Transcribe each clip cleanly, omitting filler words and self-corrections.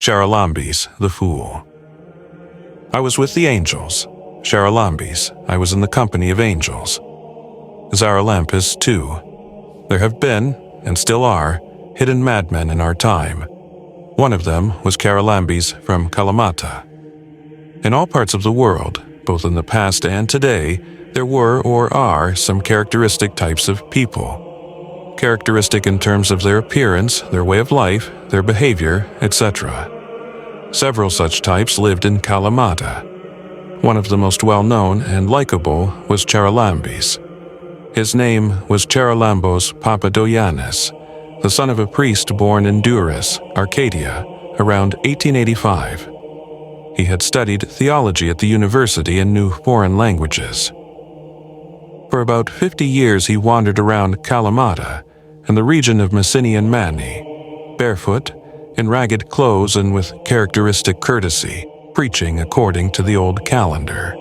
Haralambis, the fool. I was with the angels. Haralambis, I was in the company of angels. Haralambis too. There have been, and still are, hidden madmen in our time. One of them was Haralambis from Kalamata. In all parts of the world, both in the past and today, there were or are some characteristic types of people. Characteristic in terms of their appearance, their way of life, their behavior, etc. Several such types lived in Kalamata. One of the most well-known and likable was Haralambis. His name was Haralambos Papadogiannis, the son of a priest born in Duris, Arcadia, around 1885. He had studied theology at the university and knew foreign languages. For about 50 years he wandered around Kalamata and the region of Messinian Mani, barefoot, in ragged clothes and with characteristic courtesy, preaching according to the old calendar.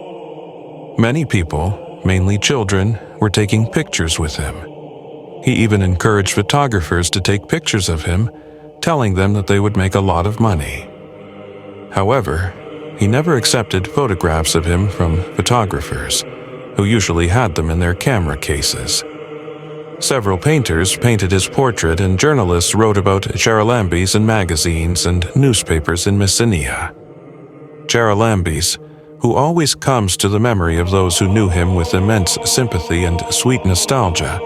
Many people, mainly children, were taking pictures with him. He even encouraged photographers to take pictures of him, telling them that they would make a lot of money. However, he never accepted photographs of him from photographers, who usually had them in their camera cases. Several painters painted his portrait and journalists wrote about Haralambis in magazines and newspapers in Messenia. Haralambis, who always comes to the memory of those who knew him with immense sympathy and sweet nostalgia,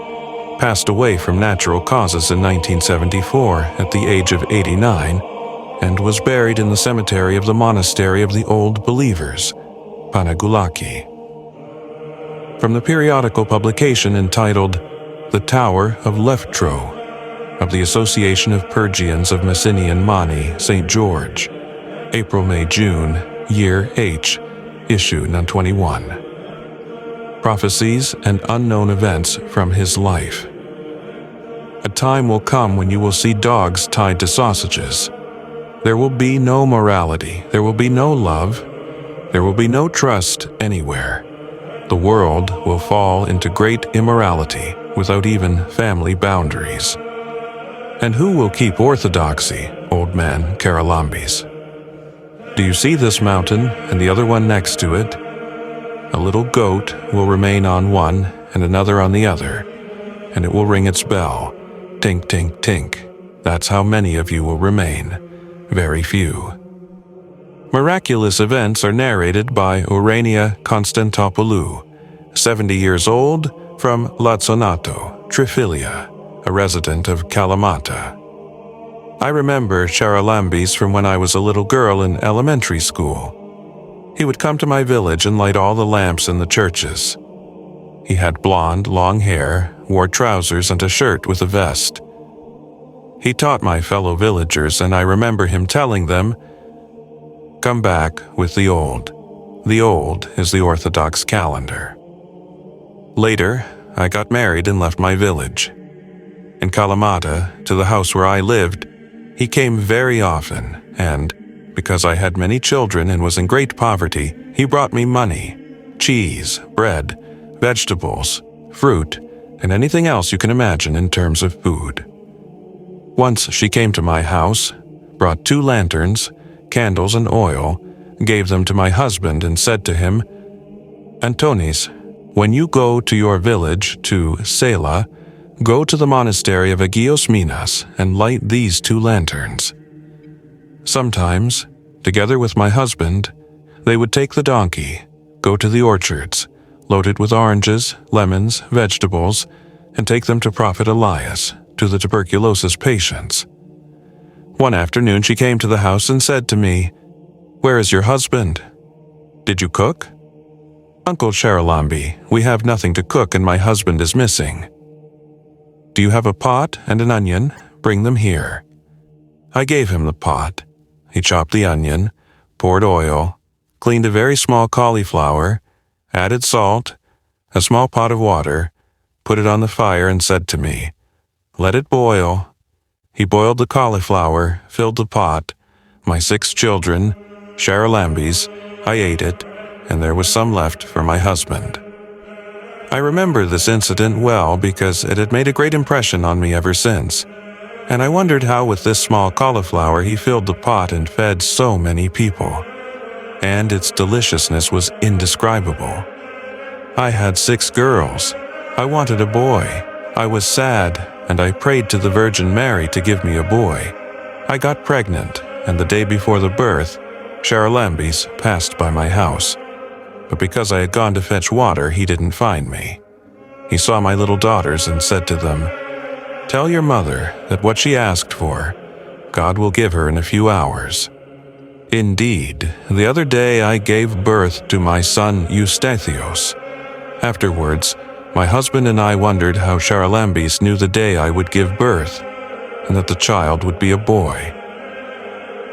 passed away from natural causes in 1974 at the age of 89 and was buried in the cemetery of the Monastery of the Old Believers, Panagulaki. From the periodical publication entitled The Tower of Leftro, of the Association of Pergians of Messinian Mani, St. George, April-May-June, Year H, Issue No. 21. Prophecies and Unknown Events from His Life. A time will come when you will see dogs tied to sausages. There will be no morality, there will be no love, there will be no trust anywhere. The world will fall into great immorality without even family boundaries. And who will keep orthodoxy, old man Haralambis? Do you see this mountain and the other one next to it? A little goat will remain on one and another on the other, and it will ring its bell, tink, tink, tink. That's how many of you will remain. Very few. Miraculous events are narrated by Urania Constantopoulou, 70 years old, from Lazzonato, Trifilia, a resident of Kalamata. I remember Haralambis from when I was a little girl in elementary school. He would come to my village and light all the lamps in the churches. He had blonde, long hair, wore trousers and a shirt with a vest. He taught my fellow villagers, and I remember him telling them, "Come back with the old. The old is the Orthodox calendar." Later, I got married and left my village. In Kalamata, to the house where I lived, he came very often, and, because I had many children and was in great poverty, he brought me money, cheese, bread, vegetables, fruit, and anything else you can imagine in terms of food. Once she came to my house, brought 2 lanterns, candles and oil, gave them to my husband and said to him, "Antonis, when you go to your village, to Sela, go to the monastery of Agios Minas and light these 2 lanterns." Sometimes, together with my husband, they would take the donkey, go to the orchards, load it with oranges, lemons, vegetables, and take them to Prophet Elias, to the tuberculosis patients. One afternoon she came to the house and said to me, "Where is your husband? Did you cook?" "Uncle Haralambi, we have nothing to cook and my husband is missing." "Do you have a pot and an onion? Bring them here." I gave him the pot. He chopped the onion, poured oil, cleaned a very small cauliflower, added salt, a small pot of water, put it on the fire and said to me, "Let it boil." He boiled the cauliflower, filled the pot, my 6 children, Haralambis, I ate it, and there was some left for my husband. I remember this incident well because it had made a great impression on me ever since. And I wondered how with this small cauliflower he filled the pot and fed so many people. And its deliciousness was indescribable. I had 6 girls. I wanted a boy. I was sad, and I prayed to the Virgin Mary to give me a boy. I got pregnant, and the day before the birth, Haralambis passed by my house. But because I had gone to fetch water, he didn't find me. He saw my little daughters and said to them, "Tell your mother that what she asked for, God will give her in a few hours." Indeed, the other day I gave birth to my son Eustathios. Afterwards, my husband and I wondered how Haralambis knew the day I would give birth, and that the child would be a boy.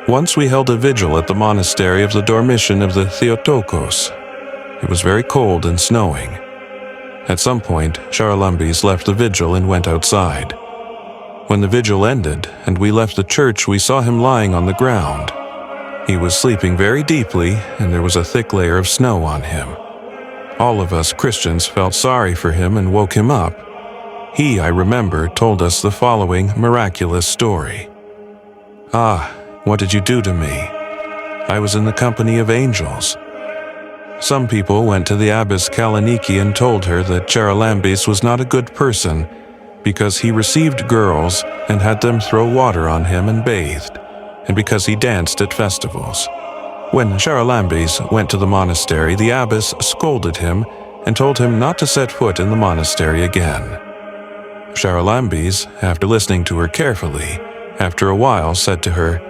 Once we held a vigil at the monastery of the Dormition of the Theotokos. It was very cold and snowing. At some point, Haralambis left the vigil and went outside. When the vigil ended and we left the church, we saw him lying on the ground. He was sleeping very deeply, and there was a thick layer of snow on him. All of us Christians felt sorry for him and woke him up. He, I remember, told us the following miraculous story. "Ah, what did you do to me? I was in the company of angels." Some people went to the abbess Kalaniki and told her that Haralambis was not a good person because he received girls and had them throw water on him and bathed, and because he danced at festivals. When Haralambis went to the monastery, the abbess scolded him and told him not to set foot in the monastery again. Haralambis, after listening to her carefully, after a while said to her,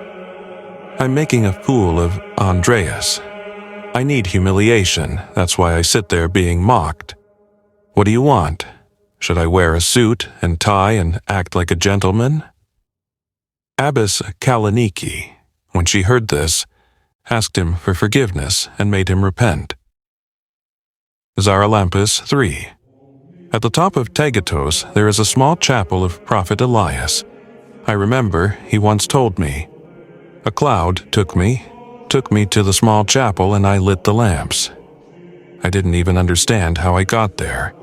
"I'm making a fool of Andreas. I need humiliation, that's why I sit there being mocked. What do you want? Should I wear a suit and tie and act like a gentleman?" Abbess Kalaniki, when she heard this, asked him for forgiveness and made him repent. Haralambis 3. At the top of Tegatos there is a small chapel of Prophet Elias. I remember he once told me, "A cloud took me to the small chapel and I lit the lamps." I didn't even understand how I got there.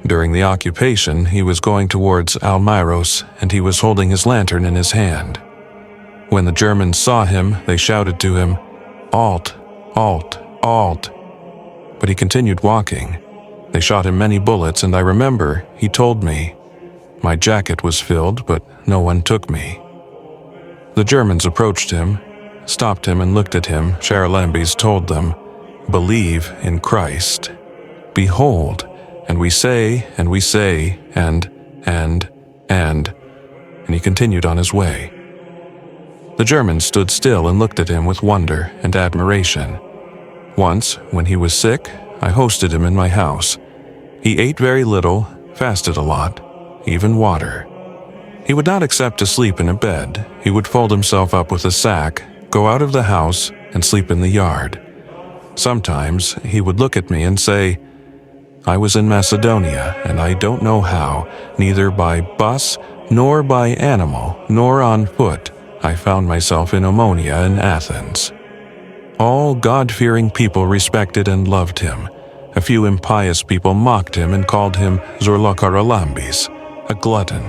During the occupation, he was going towards Almyros and he was holding his lantern in his hand. When the Germans saw him, they shouted to him, "Alt, alt, alt." But he continued walking. They shot him many bullets, and I remember he told me, "My jacket was filled, but no one took me." The Germans approached him, stopped him and looked at him. Haralambis told them, "Believe in Christ. Behold, and we say, and we say, and he continued on his way. The Germans stood still and looked at him with wonder and admiration. Once, when he was sick, I hosted him in my house. He ate very little, fasted a lot, even water. He would not accept to sleep in a bed. He would fold himself up with a sack, go out of the house, and sleep in the yard. Sometimes he would look at me and say, "I was in Macedonia, and I don't know how, neither by bus, nor by animal, nor on foot, I found myself in Omonia in Athens." All God-fearing people respected and loved him. A few impious people mocked him and called him Haralambis, a glutton.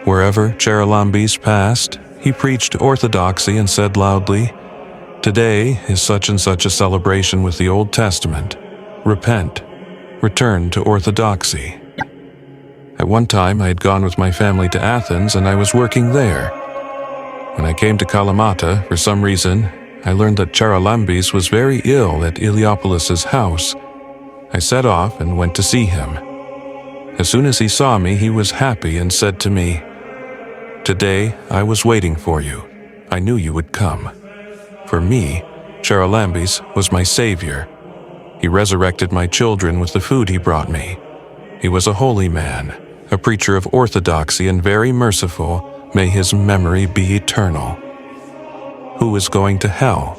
Wherever Haralambis passed, he preached orthodoxy and said loudly, "Today is such and such a celebration with the Old Testament. Repent. Return to orthodoxy." At one time, I had gone with my family to Athens and I was working there. When I came to Kalamata, for some reason, I learned that Haralambis was very ill at Iliopolis's house. I set off and went to see him. As soon as he saw me, he was happy and said to me, "Today I was waiting for you. I knew you would come." For me, Haralambis was my savior. He resurrected my children with the food he brought me. He was a holy man, a preacher of orthodoxy and very merciful. May his memory be eternal. Who is going to hell?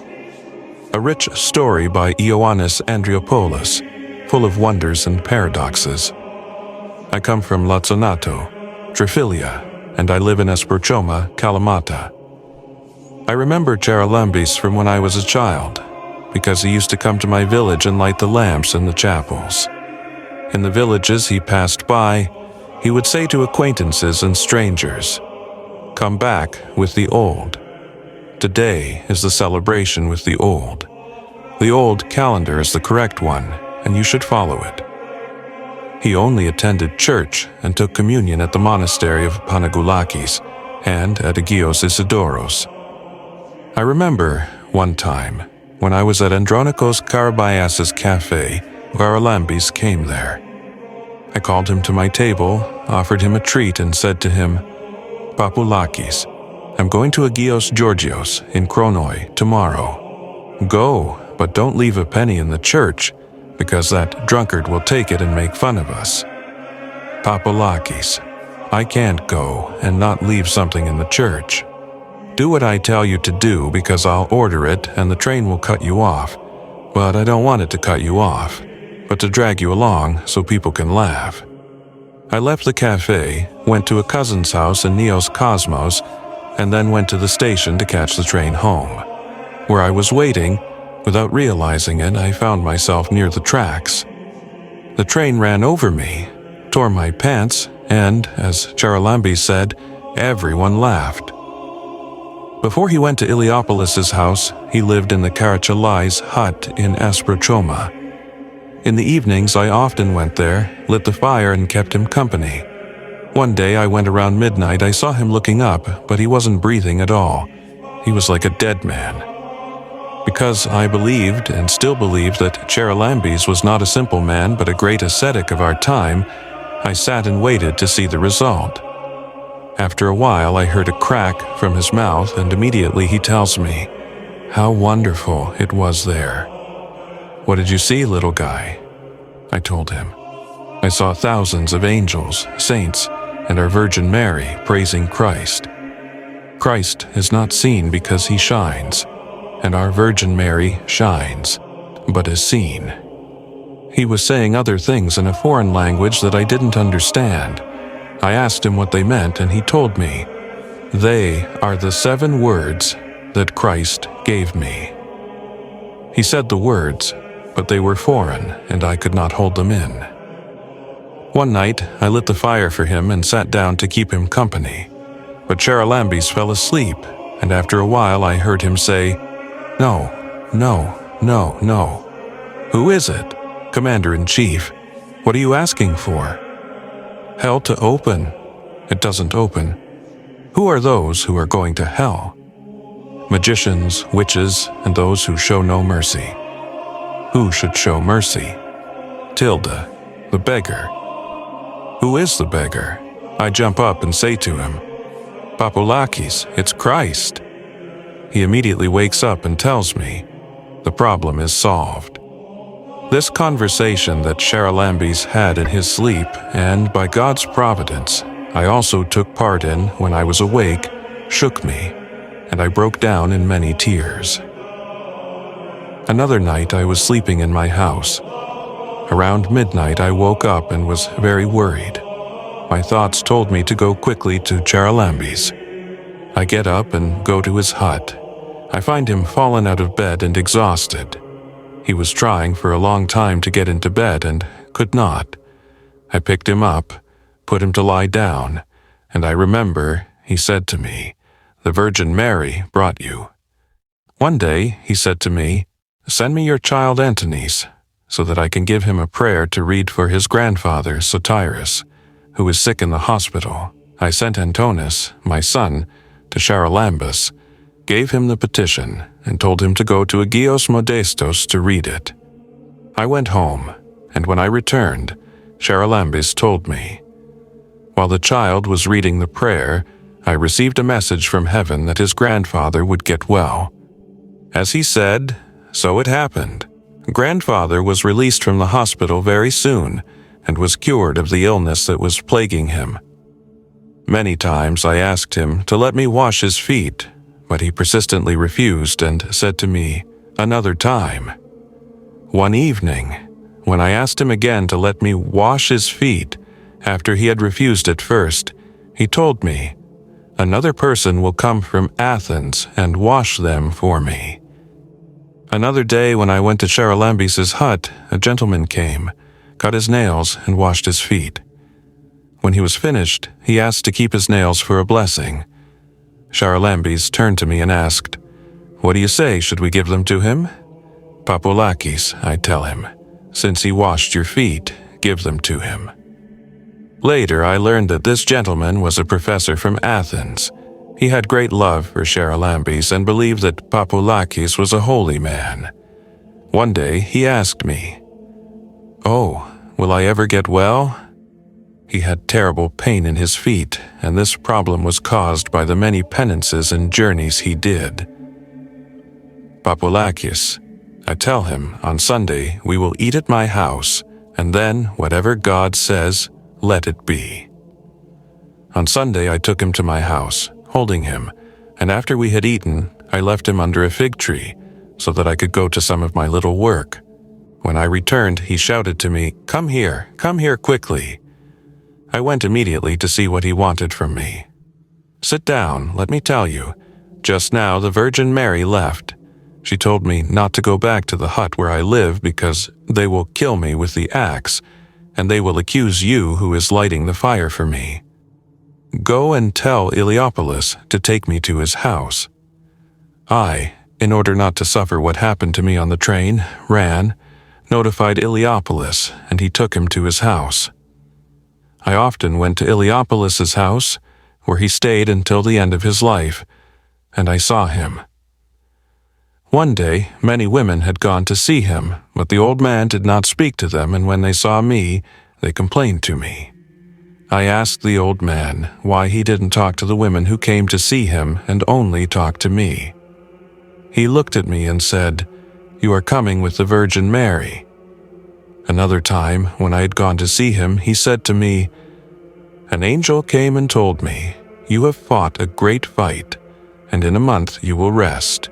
A rich story by Ioannis Andriopoulos, full of wonders and paradoxes. I come from Latsonato, Triphylia, and I live in Esperchoma, Kalamata. I remember Haralambis from when I was a child, because he used to come to my village and light the lamps in the chapels. In the villages he passed by, he would say to acquaintances and strangers, come back with the old. Today is the celebration with the old. The old calendar is the correct one, and you should follow it. He only attended church and took communion at the monastery of Panagioulakis and at Agios Isidoros. I remember one time when I was at Andronikos Karabayas's cafe, Haralambis came there. I called him to my table, offered him a treat, and said to him, "Papoulakis, I'm going to Agios Georgios in Kronoi tomorrow. Go, but don't leave a penny in the church, because that drunkard will take it and make fun of us." "Papoulakis, I can't go and not leave something in the church. Do what I tell you to do, because I'll order it and the train will cut you off. But I don't want it to cut you off, but to drag you along so people can laugh." I left the cafe, went to a cousin's house in Neos Cosmos, and then went to the station to catch the train home. Where I was waiting, without realizing it, I found myself near the tracks. The train ran over me, tore my pants, and, as Haralambis said, everyone laughed. Before he went to Iliopolis's house, he lived in the Karachalai's hut in Asprochoma. In the evenings, I often went there, lit the fire, and kept him company. One day I went around midnight. I saw him looking up, but he wasn't breathing at all. He was like a dead man. Because I believed and still believe that Haralambis was not a simple man but a great ascetic of our time, I sat and waited to see the result. After a while, I heard a crack from his mouth, and immediately he tells me, "How wonderful it was there." "What did you see, little guy?" I told him. "I saw thousands of angels, saints, and our Virgin Mary praising Christ. Christ is not seen because he shines, and our Virgin Mary shines, but is seen." He was saying other things in a foreign language that I didn't understand. I asked him what they meant, and he told me, "They are the 7 words that Christ gave me." He said the words, but they were foreign, and I could not hold them in. One night, I lit the fire for him and sat down to keep him company. But Haralambis fell asleep, and after a while I heard him say, "No, no, no, no." "Who is it?" "Commander-in-Chief. What are you asking for?" "Hell to open. It doesn't open." "Who are those who are going to hell?" "Magicians, witches, and those who show no mercy." "Who should show mercy?" "Tilda, the beggar." "Who is the beggar?" I jump up and say to him, "Papoulakis, it's Christ." He immediately wakes up and tells me, the problem is solved. This conversation that Haralambis had in his sleep, and by God's providence, I also took part in when I was awake, shook me, and I broke down in many tears. Another night I was sleeping in my house. Around midnight I woke up and was very worried. My thoughts told me to go quickly to Haralambis. I get up and go to his hut. I find him fallen out of bed and exhausted. He was trying for a long time to get into bed and could not. I picked him up, put him to lie down, and I remember he said to me, "The Virgin Mary brought you." One day he said to me, "Send me your child Antonis, so that I can give him a prayer to read for his grandfather Sotiris, who is sick in the hospital." I sent Antonis, my son, to Haralambis, gave him the petition, and told him to go to Agios Modestos to read it. I went home, and when I returned, Haralambis told me. While the child was reading the prayer, I received a message from heaven that his grandfather would get well. As he said, so it happened. Grandfather was released from the hospital very soon and was cured of the illness that was plaguing him. Many times I asked him to let me wash his feet, but he persistently refused and said to me, "Another time." One evening, when I asked him again to let me wash his feet, after he had refused at first, he told me, "Another person will come from Athens and wash them for me." Another day when I went to Haralambis' hut, a gentleman came, cut his nails, and washed his feet. When he was finished, he asked to keep his nails for a blessing. Haralambis turned to me and asked, "What do you say, should we give them to him?" "Papoulakis," I tell him. "Since he washed your feet, give them to him." Later, I learned that this gentleman was a professor from Athens. He had great love for Haralambis and believed that Papoulakis was a holy man. One day, he asked me, "Oh, will I ever get well?" He had terrible pain in his feet, and this problem was caused by the many penances and journeys he did. "Papoulakis," I tell him, "on Sunday we will eat at my house, and then whatever God says, let it be." On Sunday I took him to my house, holding him, and after we had eaten, I left him under a fig tree so that I could go to some of my little work. When I returned, he shouted to me, come here quickly." I went immediately to see what he wanted from me. "Sit down, let me tell you. Just now the Virgin Mary left. She told me not to go back to the hut where I live because they will kill me with the axe, and they will accuse you who is lighting the fire for me. Go and tell Iliopolis to take me to his house." I, in order not to suffer what happened to me on the train, ran, notified Iliopolis, and he took him to his house. I often went to Iliopolis's house, where he stayed until the end of his life, and I saw him. One day, many women had gone to see him, but the old man did not speak to them, and when they saw me, they complained to me. I asked the old man why he didn't talk to the women who came to see him and only talked to me. He looked at me and said, "You are coming with the Virgin Mary." Another time, when I had gone to see him, he said to me, "An angel came and told me, 'You have fought a great fight, and in a month you will rest.'"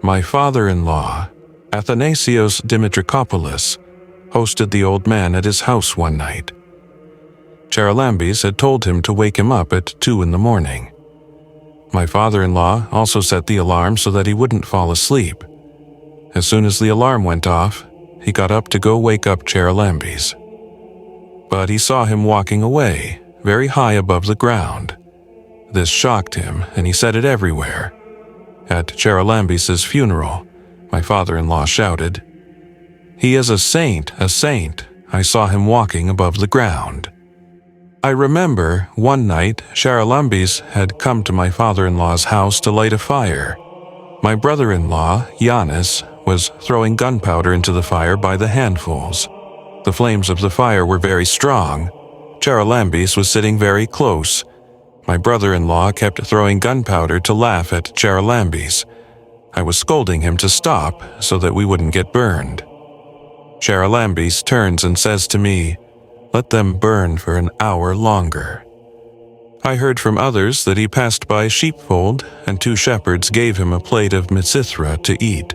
My father-in-law, Athanasios Dimitrikopoulos, hosted the old man at his house one night. Haralambis had told him to wake him up at 2 in the morning. My father-in-law also set the alarm so that he wouldn't fall asleep. As soon as the alarm went off, he got up to go wake up Haralambis. But he saw him walking away, very high above the ground. This shocked him, and he said it everywhere. At Haralambis' funeral, my father-in-law shouted, "He is a saint, a saint. I saw him walking above the ground." I remember one night Haralambis had come to my father-in-law's house to light a fire. My brother-in-law, Yannis, was throwing gunpowder into the fire by the handfuls. The flames of the fire were very strong. Haralambis was sitting very close. My brother-in-law kept throwing gunpowder to laugh at Haralambis. I was scolding him to stop so that we wouldn't get burned. Haralambis turns and says to me, "Let them burn for an hour longer." I heard from others that he passed by a sheepfold and 2 shepherds gave him a plate of mitsithra to eat.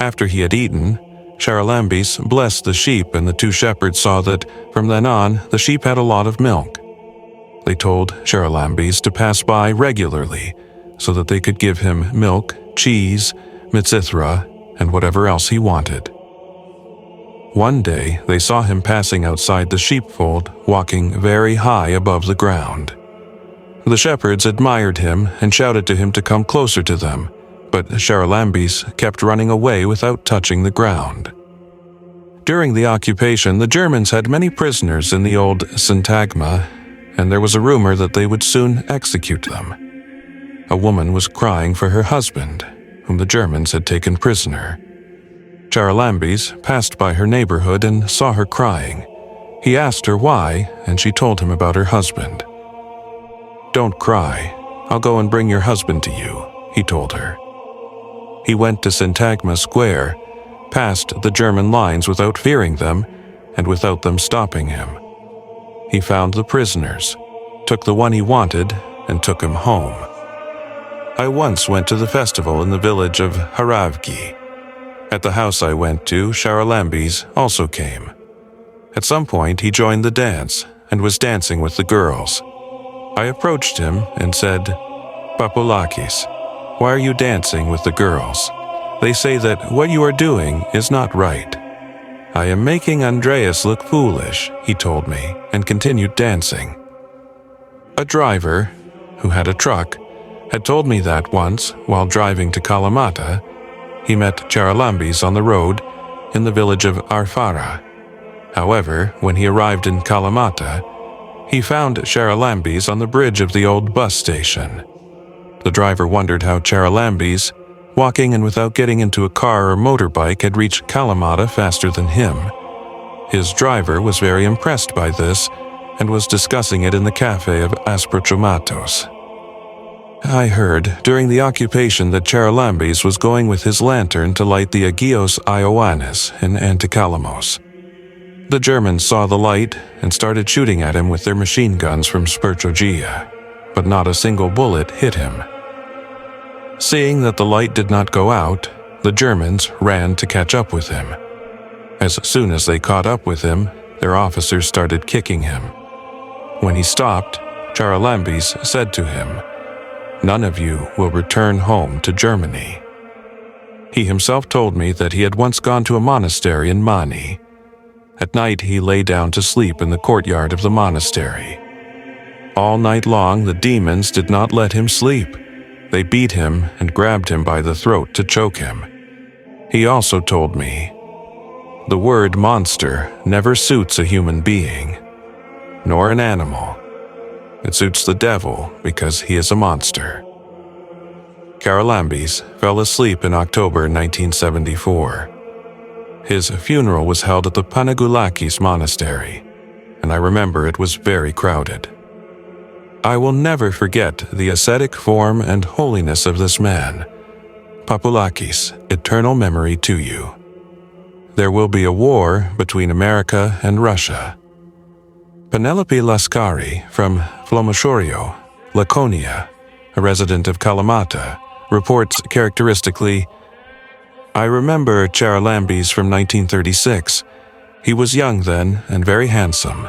After he had eaten, Haralambis blessed the sheep, and the 2 shepherds saw that from then on the sheep had a lot of milk. They told Haralambis to pass by regularly so that they could give him milk, cheese, mitsithra, and whatever else he wanted. One day, they saw him passing outside the sheepfold, walking very high above the ground. The shepherds admired him and shouted to him to come closer to them, but Haralambis kept running away without touching the ground. During the occupation, the Germans had many prisoners in the old syntagma, and there was a rumor that they would soon execute them. A woman was crying for her husband, whom the Germans had taken prisoner. Haralambis passed by her neighborhood and saw her crying. He asked her why, and she told him about her husband. "Don't cry. I'll go and bring your husband to you," he told her. He went to Syntagma Square, passed the German lines without fearing them, and without them stopping him. He found the prisoners, took the one he wanted, and took him home. I once went to the festival in the village of Haravgi. At the house I went to, Haralambis also came. At some point, he joined the dance and was dancing with the girls. I approached him and said, "Papoulakis, why are you dancing with the girls? They say that what you are doing is not right." "I am making Andreas look foolish," he told me, and continued dancing. A driver, who had a truck, had told me that once, while driving to Kalamata, he met Haralambis on the road in the village of Arfara. However, when he arrived in Kalamata, he found Haralambis on the bridge of the old bus station. The driver wondered how Haralambis, walking and without getting into a car or motorbike, had reached Kalamata faster than him. His driver was very impressed by this and was discussing it in the cafe of Asprochomatos. I heard during the occupation that Haralambis was going with his lantern to light the Agios Ioannis in Antikalamos. The Germans saw the light and started shooting at him with their machine guns from Sperchogia, but not a single bullet hit him. Seeing that the light did not go out, the Germans ran to catch up with him. As soon as they caught up with him, their officers started kicking him. When he stopped, Haralambis said to him, "None of you will return home to Germany." He himself told me that he had once gone to a monastery in Mani. At night he lay down to sleep in the courtyard of the monastery. All night long the demons did not let him sleep. They beat him and grabbed him by the throat to choke him. He also told me, "The word monster never suits a human being, nor an animal. It suits the devil because he is a monster." Haralambis fell asleep in October 1974. His funeral was held at the Panagoulakis monastery, and I remember it was very crowded. I will never forget the ascetic form and holiness of this man. Papoulakis, eternal memory to you. There will be a war between America and Russia. Penelope Laskari from Flomochorio, Laconia, a resident of Kalamata, reports characteristically, "I remember Haralambis from 1936. He was young then and very handsome.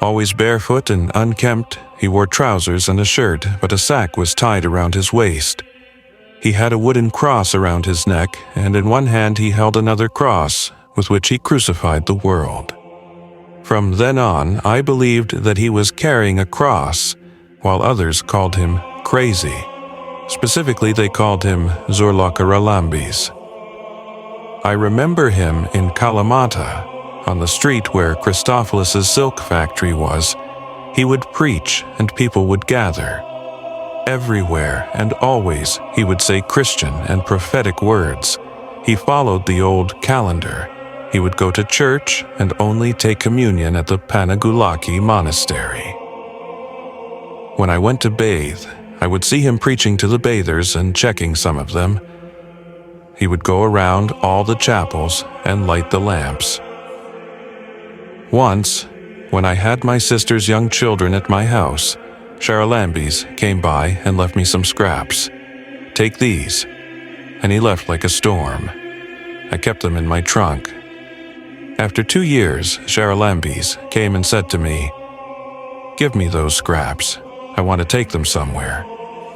Always barefoot and unkempt, he wore trousers and a shirt, but a sack was tied around his waist. He had a wooden cross around his neck, and in one hand he held another cross, with which he crucified the world. From then on, I believed that he was carrying a cross, while others called him crazy. Specifically, they called him Zorlok Haralambis. I remember him in Kalamata, on the street where Christopoulos' silk factory was. He would preach and people would gather. Everywhere and always he would say Christian and prophetic words. He followed the old calendar. He would go to church and only take communion at the Panagoulaki monastery. When I went to bathe, I would see him preaching to the bathers and checking some of them. He would go around all the chapels and light the lamps. Once, when I had my sister's young children at my house, Haralambis came by and left me some scraps. "Take these." And he left like a storm. I kept them in my trunk. After 2 years, Haralambis came and said to me, "Give me those scraps. I want to take them somewhere."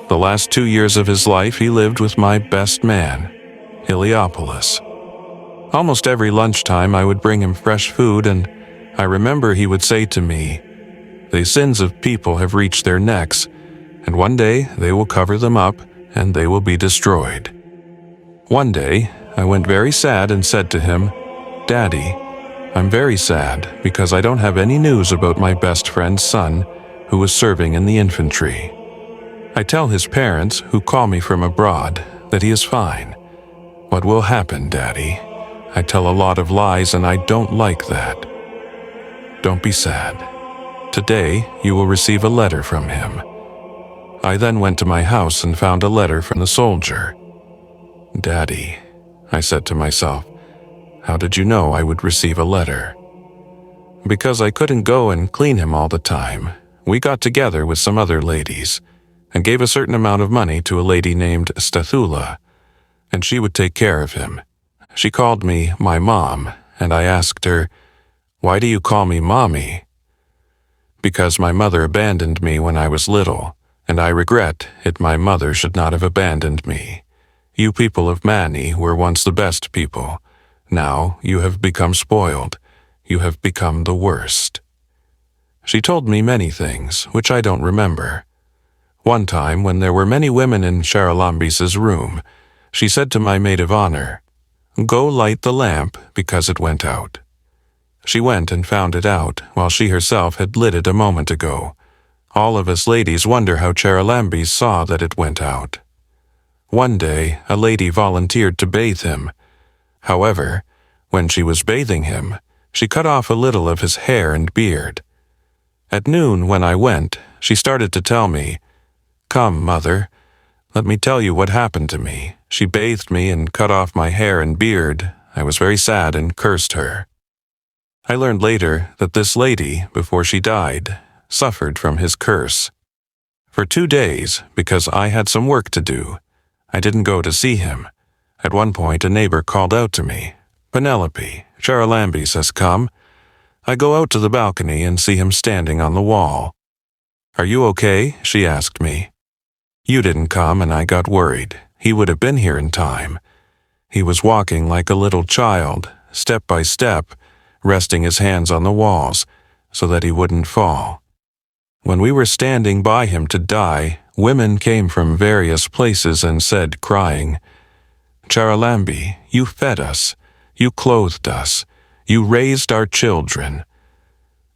The last 2 years of his life he lived with my best man, Iliopoulos. Almost every lunchtime I would bring him fresh food, and I remember he would say to me, "The sins of people have reached their necks, and one day they will cover them up and they will be destroyed." One day, I went very sad and said to him, "Daddy, I'm very sad because I don't have any news about my best friend's son who was serving in the infantry. I tell his parents, who call me from abroad, that he is fine. What will happen, Daddy? I tell a lot of lies and I don't like that. Don't be sad. Today you will receive a letter from him." I then went to my house and found a letter from the soldier. "Daddy," I said to myself, "how did you know I would receive a letter?" Because I couldn't go and clean him all the time, we got together with some other ladies and gave a certain amount of money to a lady named Stathula, and she would take care of him. She called me my mom, and I asked her, "Why do you call me mommy?" "Because my mother abandoned me when I was little, and I regret it. My mother should not have abandoned me. You people of Mani were once the best people. Now you have become spoiled. You have become the worst." She told me many things, which I don't remember. One time, when there were many women in Haralambis' room, she said to my maid of honor, "Go light the lamp, because it went out." She went and found it out, while she herself had lit it a moment ago. All of us ladies wonder how Haralambis saw that it went out. One day, a lady volunteered to bathe him. However, when she was bathing him, she cut off a little of his hair and beard. At noon, when I went, she started to tell me, "Come, mother, let me tell you what happened to me. She bathed me and cut off my hair and beard. I was very sad and cursed her." I learned later that this lady, before she died, suffered from his curse. For 2 days, because I had some work to do, I didn't go to see him. At one point, a neighbor called out to me, "Penelope, Haralambis has come." I go out to the balcony and see him standing on the wall. "Are you okay?" she asked me. "You didn't come, and I got worried. He would have been here in time." He was walking like a little child, step by step, resting his hands on the walls so that he wouldn't fall. When we were standing by him to die, women came from various places and said, crying, "Haralambi, you fed us, you clothed us, you raised our children."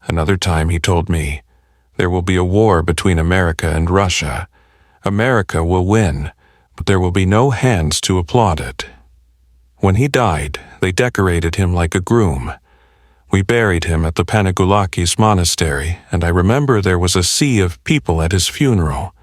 Another time he told me, "There will be a war between America and Russia. America will win, but there will be no hands to applaud it." When he died, they decorated him like a groom. We buried him at the Panagulakis monastery, and I remember there was a sea of people at his funeral.